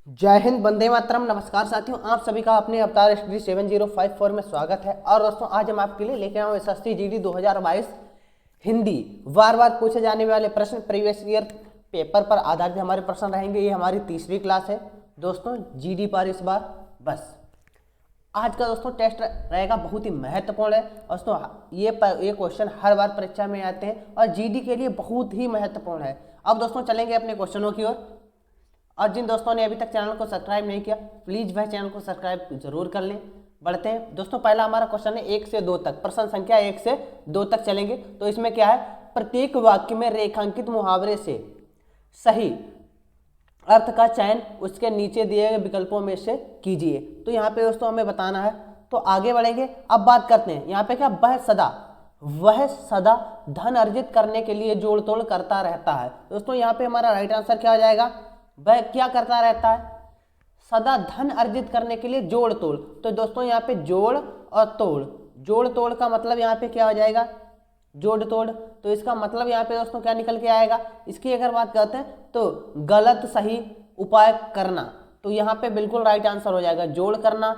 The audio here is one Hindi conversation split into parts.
जय हिंद, वंदे मातरम। नमस्कार साथियों, आप सभी का अपने अवतार स्टडी 7054 में स्वागत है। और दोस्तों, आज हम आपके लिए लेके आए हैं एसएससी जीडी 2022 हिंदी। बार बार पूछे जाने वाले प्रश्न, प्रीवियस ईयर पेपर पर आधारित हमारे प्रश्न रहेंगे। ये हमारी तीसरी क्लास है दोस्तों जीडी पर इस बार। बस आज का दोस्तों टेस्ट रहेगा बहुत ही महत्वपूर्ण है दोस्तों। ये क्वेश्चन हर बार परीक्षा में आते हैं और जीडी के लिए बहुत ही महत्वपूर्ण है। अब दोस्तों चलेंगे अपने क्वेश्चनों की ओर। और जिन दोस्तों ने अभी तक चैनल को सब्सक्राइब नहीं किया, प्लीज़ वह चैनल को सब्सक्राइब जरूर कर लें। बढ़ते हैं दोस्तों। पहला हमारा क्वेश्चन है 1 से 2 तक, प्रश्न संख्या 1 से 2 तक चलेंगे। तो इसमें क्या है, प्रत्येक वाक्य में रेखांकित मुहावरे से सही अर्थ का चयन उसके नीचे दिए गए विकल्पों में से कीजिए। तो यहाँ पे दोस्तों हमें बताना है। तो आगे बढ़ेंगे। अब बात करते हैं यहाँ पे क्या, वह सदा धन अर्जित करने के लिए जोड़ तोड़ करता रहता है। दोस्तों यहाँ पे हमारा राइट आंसर क्या हो जाएगा, वह क्या करता रहता है, सदा धन अर्जित करने के लिए जोड़ तोड़। तो दोस्तों यहाँ पे जोड़ और तोड़, जोड़ तोड़ का मतलब यहाँ पे क्या हो जाएगा, जोड़ तोड़। तो इसका मतलब यहाँ पे दोस्तों क्या निकल के आएगा, इसकी अगर बात करते हैं तो गलत सही उपाय करना। तो यहाँ पे बिल्कुल राइट आंसर हो जाएगा जोड़ करना।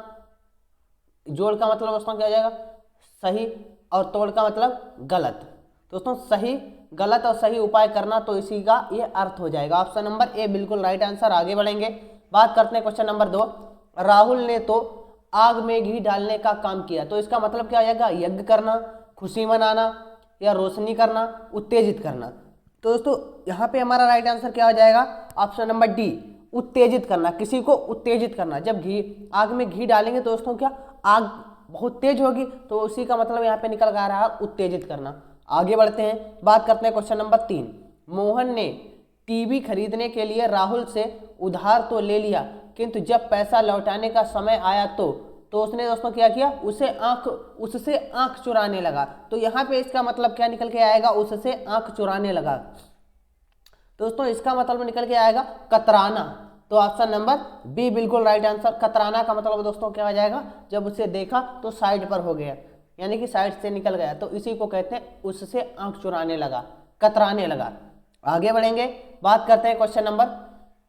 जोड़ का मतलब दोस्तों क्या हो जाएगा, सही, और तोड़ का मतलब गलत। दोस्तों सही, गलत और सही उपाय करना, तो इसी का ये अर्थ हो जाएगा। ऑप्शन नंबर ए बिल्कुल राइट आंसर। आगे बढ़ेंगे, बात करते हैं क्वेश्चन नंबर 2। राहुल ने तो आग में घी डालने का काम किया। तो इसका मतलब क्या हो जाएगा, यज्ञ करना, खुशी मनाना, या रोशनी करना, उत्तेजित करना। तो दोस्तों यहाँ पे हमारा राइट आंसर क्या हो जाएगा, ऑप्शन नंबर डी, उत्तेजित करना, किसी को उत्तेजित करना। जब आग में घी डालेंगे तो दोस्तों क्या, आग बहुत तेज होगी, तो उसी का मतलब यहाँ पे निकल कर आ रहा है उत्तेजित करना। आगे बढ़ते हैं, बात करते हैं क्वेश्चन नंबर 3। मोहन ने टीवी खरीदने के लिए राहुल से उधार तो ले लिया, किंतु जब पैसा लौटाने का समय आया तो उसने दोस्तों क्या किया, उससे आंख चुराने लगा। तो यहाँ पे इसका मतलब क्या निकल के आएगा, उससे आंख चुराने लगा। दोस्तों इसका मतलब निकल के आएगा कतराना। तो ऑप्शन नंबर बी बिल्कुल राइट आंसर। कतराना का मतलब दोस्तों क्या हो जाएगा, जब उसे देखा तो साइड पर हो गया, यानी कि साइड से निकल गया। तो इसी को कहते हैं उससे आंख चुराने लगा, कतराने लगा। आगे बढ़ेंगे, बात करते हैं क्वेश्चन नंबर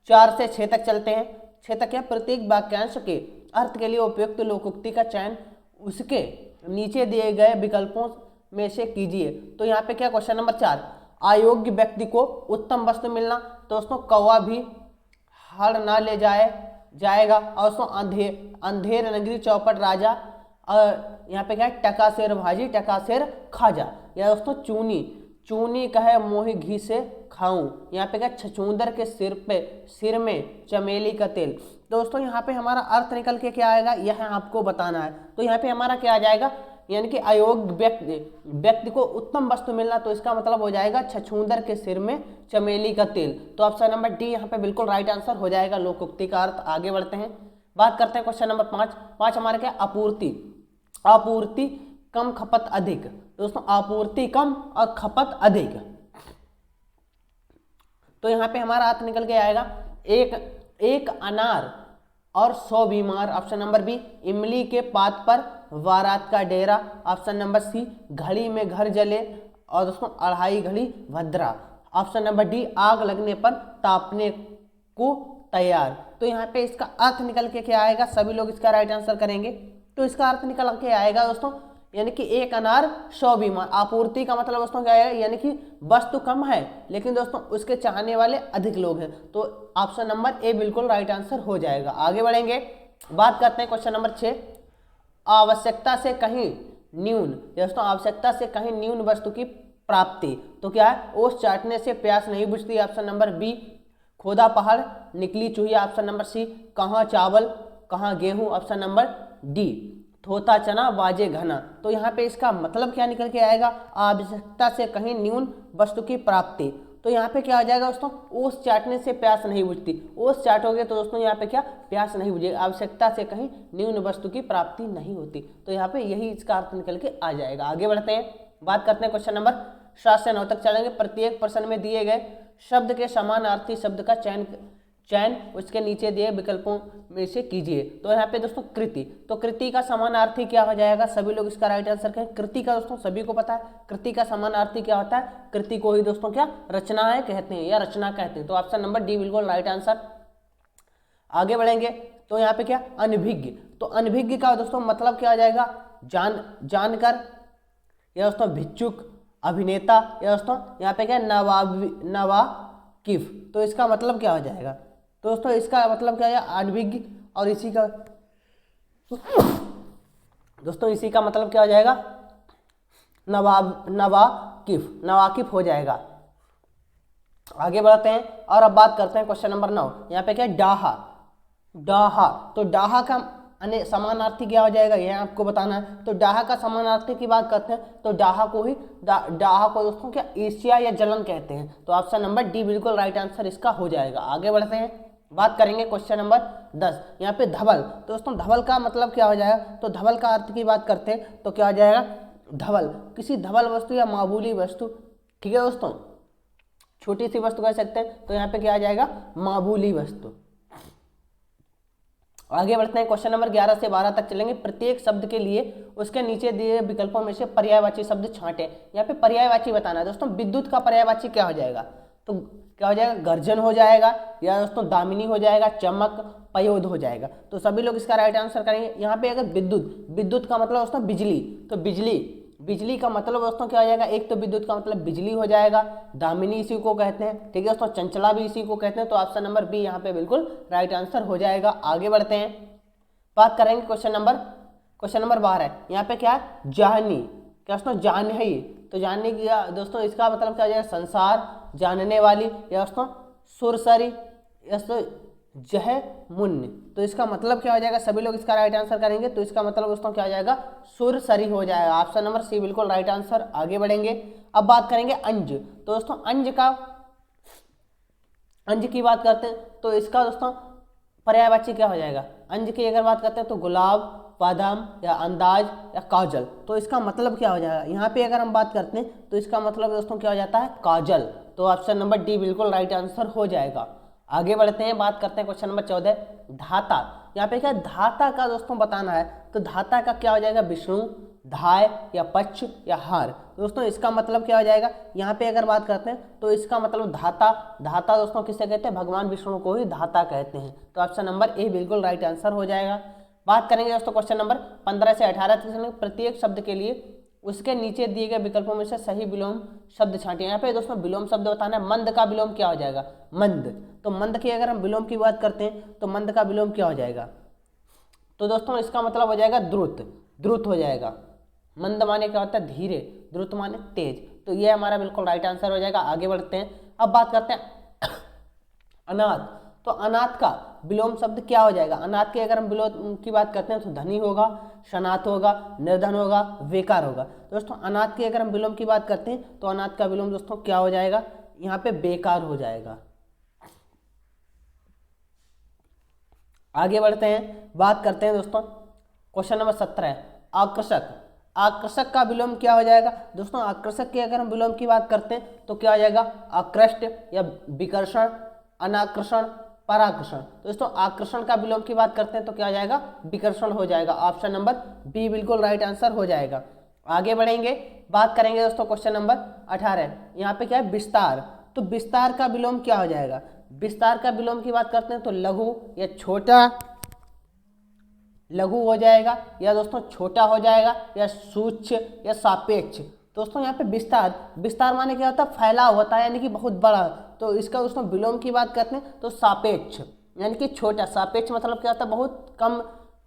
4 से 6 तक चलते हैं। 6 तक क्या, प्रत्येक वाक्यांश के अर्थ के लिए उपयुक्त लोकोक्ति का चयन उसके नीचे दिए गए विकल्पों में से कीजिए। तो यहाँ पे क्या, क्वेश्चन नंबर 4, अयोग्य व्यक्ति को उत्तम वस्त्र मिलना। दोस्तों कौवा भी हड़ ना ले जाएगा। और दोस्तों अंधेर नगरी चौपट राजा, यहाँ पे क्या है, टका शेर भाजी टका शेर खाजा। या दोस्तों चूनी कहे मोहि घी से खाऊं। यहाँ पे क्या, छछूंदर के सिर में चमेली का तेल। दोस्तों यहाँ पे हमारा अर्थ निकल के क्या आएगा, यह आपको बताना है। तो यहाँ पे हमारा क्या आ जाएगा, यानी कि अयोग्य व्यक्ति को उत्तम वस्तु मिलना। तो इसका मतलब हो जाएगा छछूंदर के सिर में चमेली का तेल। तो ऑप्शन नंबर डी यहाँ पे बिल्कुल राइट आंसर हो जाएगा, लोकोक्ति का अर्थ। आगे बढ़ते हैं, बात करते हैं क्वेश्चन नंबर 5 हमारे क्या, आपूर्ति कम खपत अधिक। दोस्तों आपूर्ति कम और खपत अधिक। तो यहाँ पे हमारा अर्थ निकल के आएगा, एक अनार और 100 बीमार। ऑप्शन नंबर बी, इमली के पात पर बारात का डेरा। ऑप्शन नंबर सी, घड़ी में घर जले। और दोस्तों 2.5 घड़ी भद्रा। ऑप्शन नंबर डी, आग लगने पर तापने को तैयार। तो यहाँ पे इसका अर्थ निकल के क्या आएगा, सभी लोग इसका राइट आंसर करेंगे। तो इसका अर्थ निकल के आएगा दोस्तों, यानी कि एक अनार 100 बीमार। आपूर्ति का मतलब दोस्तों क्या है, यानी कि वस्तु कम है लेकिन दोस्तों उसके चाहने वाले अधिक लोग हैं। तो ऑप्शन नंबर ए बिल्कुल राइट आंसर हो जाएगा। आगे बढ़ेंगे, बात करते हैं क्वेश्चन नंबर 6, आवश्यकता से कहीं न्यून। दोस्तों आवश्यकता से कहीं न्यून वस्तु की प्राप्ति। तो क्या है, ओस चाटने से प्यास नहीं बुझती। ऑप्शन नंबर बी, खोदा पहाड़ निकली चूहिया। ऑप्शन नंबर सी, कहाँ चावल कहाँ गेहूं। ऑप्शन नंबर डी, थोथा चना बाजे घना। तो यहाँ पे इसका मतलब क्या निकल के आएगा, आवश्यकता से कहीं न्यून वस्तु की प्राप्ति। तो यहाँ पे क्या आ जाएगा दोस्तों, ओस चाटने से प्यास नहीं बुझती। ओस चाटोगे तो दोस्तों यहाँ पे क्या, प्यास नहीं बुझेगी। आवश्यकता से कहीं न्यून वस्तु की प्राप्ति नहीं होती। तो यहाँ पे यही इसका अर्थ निकल के आ जाएगा। आगे बढ़ते हैं, बात करते हैं क्वेश्चन नंबर 7 से 9 तक चलेंगे। प्रत्येक प्रश्न में दिए गए शब्द के समानार्थी शब्द का चयन उसके नीचे दिए विकल्पों में से कीजिए। तो यहाँ पे दोस्तों कृति, तो कृति का समानार्थी क्या हो जाएगा, सभी लोग इसका राइट आंसर कहें। कृति का दोस्तों सभी को पता है, कृति का समानार्थी क्या होता है, कृति को ही दोस्तों क्या रचना है कहते हैं या रचना कहते हैं। तो ऑप्शन नंबर डी बिल्कुल राइट आंसर। आगे बढ़ेंगे तो यहाँ पे क्या अनभिज्ञ, तो अनभिज्ञ का दोस्तों मतलब क्या आ जाएगा, जानकर, या दोस्तों भिक्षुक, अभिनेता, या दोस्तों यहाँ पे क्या नवाकिफ, तो इसका मतलब क्या हो जाएगा, तो दोस्तों इसका मतलब क्या है अनभिज्ञ, और इसी का दोस्तों इसी का मतलब क्या हो जाएगा नवाकिफ हो जाएगा। आगे बढ़ते हैं और अब बात करते हैं क्वेश्चन नंबर 9। यहाँ पे क्या डाहा, तो डाहा का समानार्थी क्या हो जाएगा, यह आपको बताना है। तो डाहा का समानार्थी की बात करते हैं तो डाहा को दोस्तों क्या ईर्ष्या या जलन कहते हैं। तो ऑप्शन नंबर डी बिल्कुल राइट आंसर इसका हो जाएगा। आगे बढ़ते हैं, बात करेंगे क्वेश्चन नंबर 10। यहाँ पे धवल, तो दोस्तों धवल का मतलब क्या हो जाएगा, तो धवल का अर्थ की बात करते हैं तो क्या हो जाएगा, धवल किसी धवल वस्तु या मामूली वस्तु, ठीक है दोस्तों, छोटी सी वस्तु कह सकते हैं, तो यहाँ पे क्या आ जाएगा मामूली वस्तु। आगे बढ़ते हैं, क्वेश्चन नंबर 11 से 12 तक चलेंगे। प्रत्येक शब्द के लिए उसके नीचे दिए विकल्पों में से पर्यायवाची शब्द छांटे। यहाँ पे पर्यायवाची बताना है दोस्तों। विद्युत का पर्यायवाची क्या हो जाएगा, तो क्या हो जाएगा गर्जन हो जाएगा, या दोस्तों दामिनी हो जाएगा, चमक, पयोध हो जाएगा। तो सभी लोग इसका राइट आंसर करेंगे। यहाँ पे अगर विद्युत का मतलब दोस्तों बिजली, तो बिजली का मतलब दोस्तों क्या हो जाएगा, एक तो विद्युत का मतलब बिजली हो जाएगा, दामिनी इसी को कहते हैं, ठीक है दोस्तों, चंचला भी इसी को कहते हैं। तो ऑप्शन नंबर बी यहाँ पे बिल्कुल राइट आंसर हो जाएगा। आगे बढ़ते हैं, बात करेंगे क्वेश्चन नंबर 12। यहाँ पे क्या है जानी, क्या दोस्तों जानही, तो जानने की दोस्तों इसका मतलब क्या हो जाएगा संसार, जानने वाली, या दोस्तों सुरसरी, या दोस्तों जह मुन्य, तो इसका मतलब क्या हो जाएगा, सभी लोग इसका राइट आंसर करेंगे। तो इसका मतलब दोस्तों क्या हो जाएगा सुरसरी हो जाएगा। ऑप्शन नंबर सी बिल्कुल राइट आंसर। आगे बढ़ेंगे, अब बात करेंगे अंज, तो दोस्तों अंज की बात करते हैं तो इसका दोस्तों पर्यायवाची क्या हो जाएगा, अंज की अगर बात करते हैं तो गुलाब, बादाम, या अंदाज, या काजल, तो इसका मतलब क्या हो जाएगा। यहाँ पे अगर हम बात करते हैं तो इसका मतलब दोस्तों क्या हो जाता है काजल। तो ऑप्शन नंबर डी बिल्कुल राइट आंसर हो जाएगा। आगे बढ़ते हैं, बात करते हैं क्वेश्चन नंबर 14 धाता। यहाँ पे क्या धाता का दोस्तों बताना है, तो धाता का क्या हो जाएगा विष्णु, धाय, या पक्ष, या हार। दोस्तों इसका मतलब क्या हो जाएगा, यहाँ पे अगर बात करते हैं तो इसका मतलब धाता दोस्तों किसे कहते हैं, भगवान विष्णु को ही धाता कहते हैं। तो ऑप्शन नंबर ए बिल्कुल राइट आंसर हो जाएगा। बात करेंगे दोस्तों क्वेश्चन नंबर 15 से 18 तक। प्रत्येक शब्द के लिए उसके नीचे दिए गए विकल्पों में से सही विलोम शब्द छांटिए। यहाँ पे दोस्तों विलोम शब्द बताना है। मंद का विलोम क्या हो जाएगा, मंद, तो मंद की अगर हम विलोम की बात करते हैं तो मंद का विलोम क्या हो जाएगा, तो दोस्तों इसका मतलब हो जाएगा द्रुत हो जाएगा। मंद माने क्या होता है धीरे, द्रुत माने तेज। तो ये हमारा बिल्कुल राइट आंसर हो जाएगा। आगे बढ़ते हैं, अब बात करते हैं अनाथ। तो अनाथ का विलोम शब्द क्या हो जाएगा, अनाथ की अगर हम विलोम की बात करते हैं तो धनी होगा, शनाथ होगा, निर्धन होगा, बेकार होगा। दोस्तों अनाथ की अगर हम विलोम की बात करते हैं तो अनाथ का विलोम दोस्तों क्या हो जाएगा, यहाँ पे बेकार हो जाएगा। आगे बढ़ते हैं, बात करते हैं दोस्तों क्वेश्चन नंबर 17 आकर्षक का विलोम क्या हो जाएगा। दोस्तों आकर्षक की अगर हम विलोम की बात करते हैं तो क्या हो जाएगा आकृष्ट, या विकर्षण, अनाकर्षण, पराकर्षण। दोस्तों आकर्षण का विलोम की बात करते हैं तो क्या हो जाएगा विकर्षण हो जाएगा। ऑप्शन नंबर बी बिल्कुल राइट आंसर हो जाएगा। आगे बढ़ेंगे, बात करेंगे दोस्तों क्वेश्चन नंबर 18। यहाँ पे क्या है विस्तार, तो विस्तार का विलोम क्या हो जाएगा, विस्तार का विलोम की बात करते हैं तो लघु, या छोटा, लघु हो जाएगा, या दोस्तों छोटा हो जाएगा, या सूक्ष्म, या सापेक्ष। दोस्तों यहाँ पे विस्तार माने क्या होता है फैलाव होता है, यानी कि बहुत बड़ा। तो इसका दोस्तों विलोम की बात करते हैं तो सापेक्ष, यानी कि छोटा। सापेक्ष मतलब क्या होता है बहुत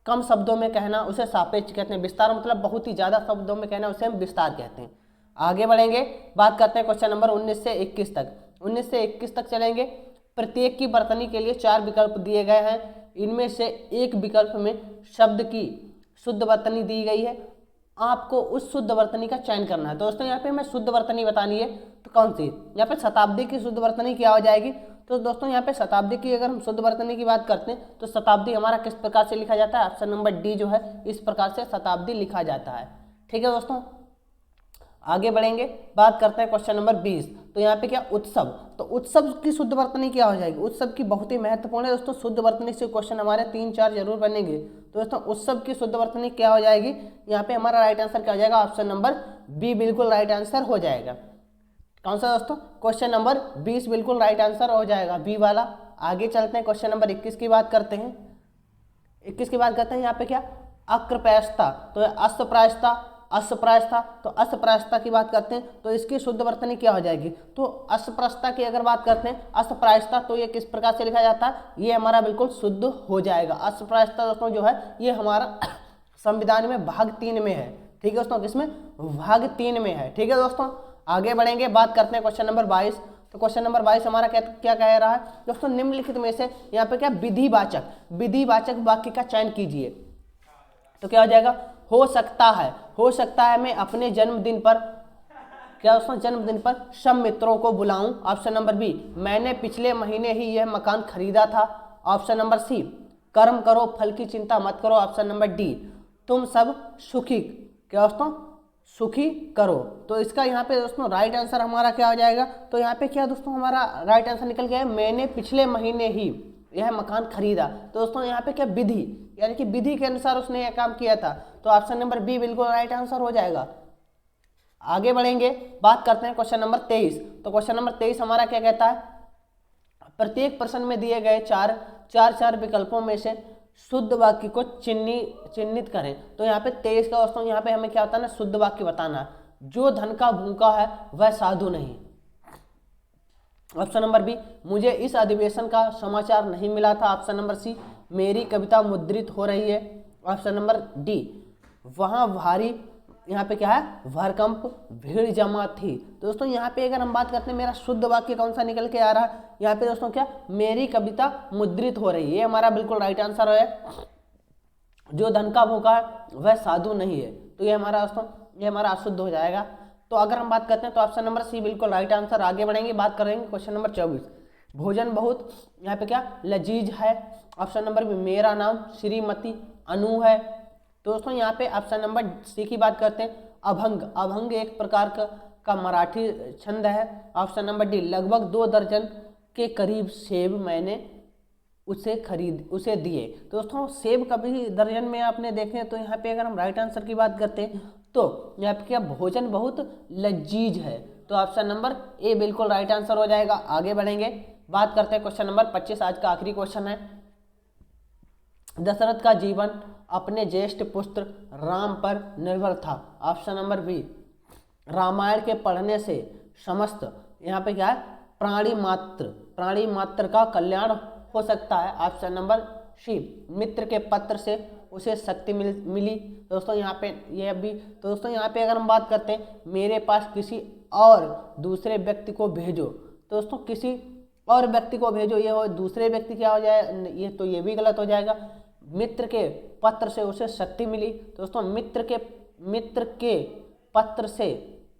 कम शब्दों में कहना, उसे सापेक्ष कहते हैं। विस्तार मतलब बहुत ही ज़्यादा शब्दों में कहना, उसे हम विस्तार कहते हैं। आगे बढ़ेंगे, बात करते हैं क्वेश्चन नंबर 19 से 21 तक। 19 से 21 तक चलेंगे। प्रत्येक की वर्तनी के लिए 4 विकल्प दिए गए हैं। इनमें से एक विकल्प में शब्द की शुद्ध वर्तनी दी गई है, आपको उस शुद्ध वर्तनी का चयन करना है। दोस्तों यहाँ पे हमें शुद्ध वर्तनी बतानी है, तो कौन सी, यहाँ पे शताब्दी की शुद्ध वर्तनी क्या हो जाएगी। तो दोस्तों यहाँ पे शताब्दी की अगर हम शुद्ध वर्तनी की बात करते हैं तो शताब्दी हमारा किस प्रकार से लिखा जाता है, ऑप्शन नंबर डी जो है इस प्रकार से शताब्दी लिखा जाता है। ठीक है दोस्तों, आगे बढ़ेंगे, बात करते हैं क्वेश्चन नंबर 20। तो यहाँ पे क्या उत्सव, तो उत्सव की शुद्ध वर्तनी क्या हो जाएगी। उत्सव की बहुत ही महत्वपूर्ण है दोस्तों, शुद्ध वर्तनी से क्वेश्चन हमारे 3-4 जरूर बनेंगे। तो दोस्तों उत्सव की शुद्ध वर्तनी क्या हो जाएगी, यहाँ पे हमारा राइट आंसर क्या हो जाएगा, ऑप्शन नंबर बी बिल्कुल राइट आंसर हो जाएगा। कौन सा दोस्तों, क्वेश्चन नंबर 20 बिल्कुल राइट आंसर हो जाएगा, बी वाला। आगे चलते हैं, क्वेश्चन नंबर 21 की बात करते हैं। 21 की बात करते हैं, यहाँ पे क्या अक्रप्रायस्ता, तो अस्प्रायस्ता, अस्प्रायस्ता, तो अस्प्रायस्ता की बात करते हैं तो इसकी शुद्ध वर्तनी क्या हो जाएगी, तो अस्प्रायस्ता की अगर बात करते हैं अस्प्रायस्ता, तो ये किस प्रकार से लिखा जाता है, ये हमारा बिल्कुल शुद्ध हो जाएगा। अस्प्रायस्ता दोस्तों जो है ये हमारा संविधान में भाग 3 में है, ठीक है दोस्तों, किसमें, भाग 3 में है, ठीक है दोस्तों। आगे बढ़ेंगे, बात करते हैं क्वेश्चन नंबर 22। तो क्वेश्चन नंबर 22 हमारा क्या क्या कह रहा है दोस्तों, निम्नलिखित में से यहाँ पे क्या विधिवाचक वाक्य का चयन कीजिए। तो क्या हो जाएगा, हो सकता है मैं अपने जन्मदिन पर, क्या दोस्तों, जन्मदिन पर सब मित्रों को बुलाऊं। ऑप्शन नंबर बी, मैंने पिछले महीने ही यह मकान खरीदा था। ऑप्शन नंबर सी, कर्म करो फल की चिंता मत करो। ऑप्शन नंबर डी, तुम सब सुखी, क्या दोस्तों, सुखी करो। तो इसका यहाँ पे दोस्तों राइट आंसर हमारा क्या हो जाएगा, तो यहाँ पे क्या दोस्तों हमारा राइट आंसर निकल गया है, मैंने पिछले महीने ही यह मकान खरीदा। तो दोस्तों यहाँ पे क्या विधि, यानी कि विधि के अनुसार उसने यह काम किया था, तो ऑप्शन नंबर बी बिल्कुल राइट आंसर हो जाएगा। आगे बढ़ेंगे, बात करते हैं क्वेश्चन नंबर 23। तो क्वेश्चन नंबर 23 हमारा क्या कहता है, प्रत्येक प्रश्न में दिए गए चार विकल्पों में से शुद्ध वाक्य को चिन्हित करें। तो यहाँ पे 23 का दोस्तों यहाँ पे हमें क्या होता है ना, शुद्ध वाक्य बताना। जो धन का भूखा है वह साधु नहीं। ऑप्शन नंबर बी, मुझे इस अधिवेशन का समाचार नहीं मिला था। ऑप्शन नंबर सी, मेरी कविता मुद्रित हो रही है। ऑप्शन नंबर डी, वहाँ भारी, यहाँ पे क्या है, भरकंप भीड़ जमा थी। तो दोस्तों यहाँ पे अगर हम बात करते हैं मेरा शुद्ध वाक्य कौन सा निकल के आ रहा है, यहाँ पे दोस्तों क्या, मेरी कविता मुद्रित हो रही है, ये हमारा बिल्कुल राइट आंसर है। जो धन का भूखा है वह साधु नहीं है, तो ये हमारा दोस्तों ये हमारा अशुद्ध हो जाएगा। तो अगर हम बात करते हैं तो ऑप्शन नंबर सी बिल्कुल राइट आंसर। आगे बढ़ेंगे, बात करेंगे क्वेश्चन नंबर 24। भोजन बहुत, यहाँ पे क्या, लजीज है। ऑप्शन नंबर बी, मेरा नाम श्रीमती अनु है। तो दोस्तों यहाँ पे ऑप्शन नंबर सी की बात करते हैं, अभंग एक प्रकार का मराठी छंद है। ऑप्शन नंबर डी, लगभग 2 दर्जन के करीब सेब मैंने उसे दिए। तो दोस्तों सेब कभी दर्जन में आपने देखे, तो यहाँ पे अगर हम राइट आंसर की बात करते हैं तो यहाँ पे क्या, भोजन बहुत लजीज है। तो ऑप्शन नंबर ए बिल्कुल राइट आंसर हो जाएगा। आगे बढ़ेंगे, बात करते हैं क्वेश्चन नंबर 25, आज का आखिरी क्वेश्चन है। दशरथ का जीवन अपने ज्येष्ठ पुत्र राम पर निर्भर था। ऑप्शन नंबर बी, रामायण के पढ़ने से समस्त, यहाँ पे क्या है, प्राणी मात्र का कल्याण हो सकता है। ऑप्शन नंबर सी, मित्र के पत्र से उसे शक्ति मिली। दोस्तों यहाँ पे ये भी, तो दोस्तों यहाँ पे अगर हम बात करते हैं, मेरे पास किसी और दूसरे व्यक्ति को भेजो। तो दोस्तों किसी और व्यक्ति को भेजो, ये हो दूसरे व्यक्ति क्या हो जाए, ये तो ये भी गलत हो जाएगा। मित्र के पत्र से उसे शक्ति मिली। दोस्तों मित्र के पत्र से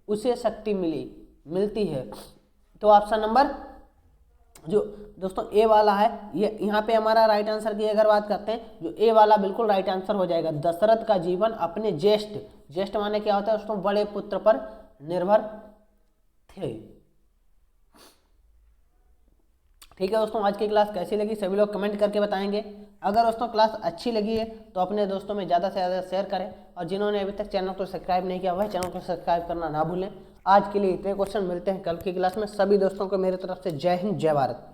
उसे शक्ति मिलती है। तो ऑप्शन नंबर जो दोस्तों ए वाला है, ये यहाँ पे हमारा राइट आंसर की अगर बात करते हैं, जो ए वाला बिल्कुल राइट आंसर हो जाएगा। दशरथ का जीवन अपने ज्येष्ठ माने क्या होता है दोस्तों, बड़े पुत्र पर निर्भर थे। ठीक है दोस्तों, आज की क्लास कैसी लगी सभी लोग कमेंट करके बताएंगे। अगर दोस्तों क्लास अच्छी लगी है तो अपने दोस्तों में ज़्यादा से ज़्यादा शेयर करें, और जिन्होंने अभी तक चैनल को सब्सक्राइब नहीं किया वह चैनल को सब्सक्राइब करना ना भूलें। आज के लिए इतने क्वेश्चन, मिलते हैं कल की क्लास में। सभी दोस्तों को मेरी तरफ से जय हिंद, जय भारत।